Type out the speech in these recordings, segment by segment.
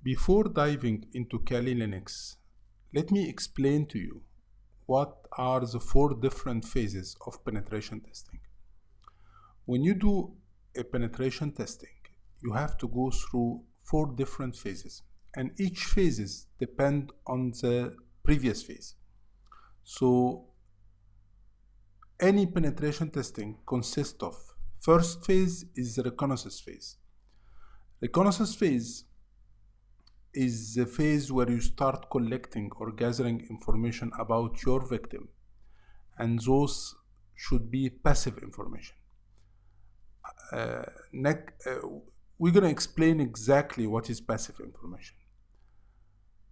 Before diving into Kali Linux, let me explain to you what are the 4 different phases of penetration testing. When you do a penetration testing, you have to go through 4 different phases, and each phases depend on the previous phase. So any penetration testing consists of first phase is the reconnaissance phase. Reconnaissance phase is the phase where you start collecting or gathering information about your victim, and those should be passive information. We're going to explain exactly what is passive information.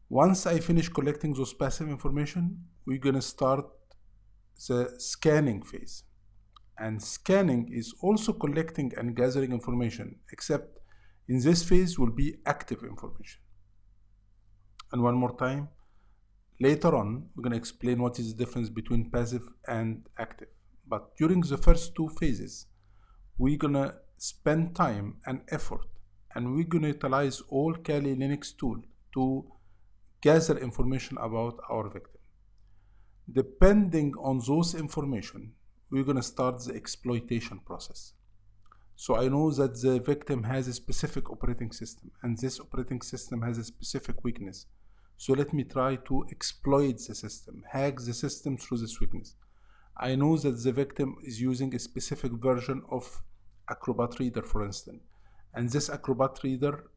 Once I finish collecting those passive information, we're going to start the scanning phase. And scanning is also collecting and gathering information, except in this phase will be active information. And one more time, later on, we're going to explain what is the difference between passive and active. But during the first 2 phases, we're going to spend time and effort, and we're going to utilize all Kali Linux tools to gather information about our victim. Depending on those information, we're going to start the exploitation process. So I know that the victim has a specific operating system, and this operating system has a specific weakness. So let me try to exploit the system, hack the system through this weakness. I know that the victim is using a specific version of Acrobat Reader, for instance, and this Acrobat Reader,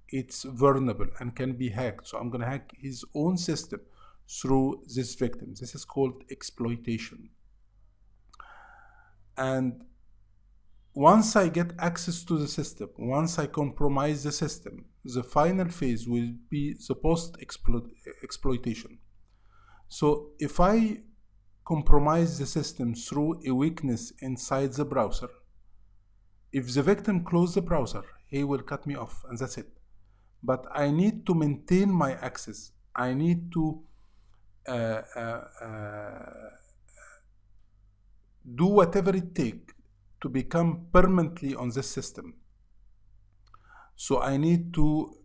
it's vulnerable and can be hacked. So I'm going to hack his own system through this victim. This is called exploitation. And once I get access to the system, once I compromise the system, the final phase will be the post-exploitation. So if I compromise the system through a weakness inside the browser, if the victim closes the browser, he will cut me off, and that's it. But I need to maintain my access. I need to do whatever it takes to become permanently on this system. So I need to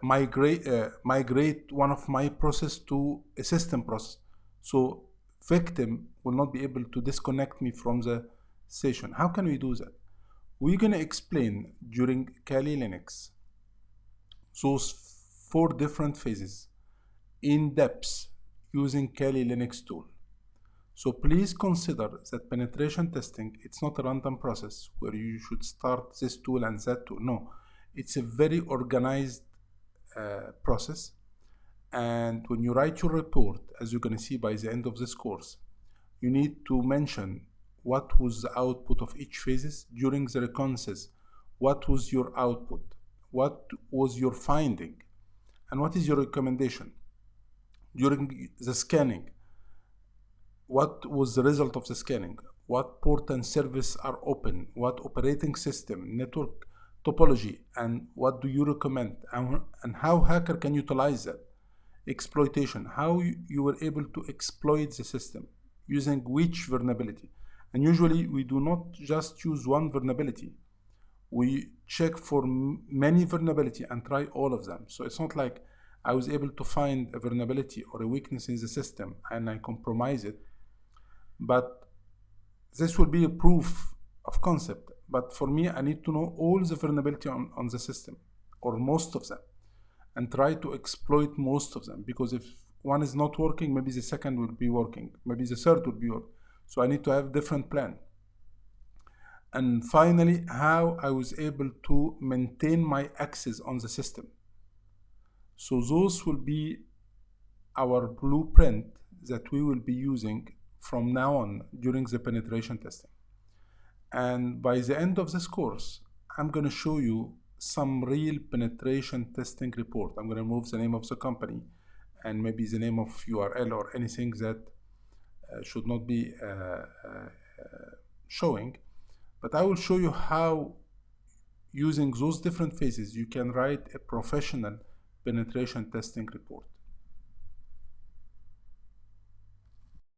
migrate one of my process to a system process. So victim will not be able to disconnect me from the session. How can we do that? We're going to explain during Kali Linux those 4 different phases in depth using Kali Linux tool. So please consider that penetration testing, it's not a random process where you should start this tool and that tool. No, it's a very organized process. And when you write your report, as you're going to see by the end of this course, you need to mention what was the output of each phases during the reconnaissance, what was your output, what was your finding, and what is your recommendation. During the scanning, what was the result of the scanning? What port and service are open? What operating system, network topology, and what do you recommend? And how hacker can utilize that? Exploitation, how you were able to exploit the system, using which vulnerability. And usually we do not just use one vulnerability. We check for many vulnerability and try all of them. So it's not like I was able to find a vulnerability or a weakness in the system and I compromise it. But this will be a proof of concept. But for me, I need to know all the vulnerability on the system, or most of them, and try to exploit most of them. Because if one is not working, maybe the second will be working, maybe the third will be working. So I need to have a different plan. And finally, how I was able to maintain my access on the system. So those will be our blueprint that we will be using from now on during the penetration testing. And by the end of this course, I'm going to show you some real penetration testing report. I'm going to remove the name of the company and maybe the name of URL or anything that should not be showing. But I will show you how, using those different phases, you can write a professional penetration testing report.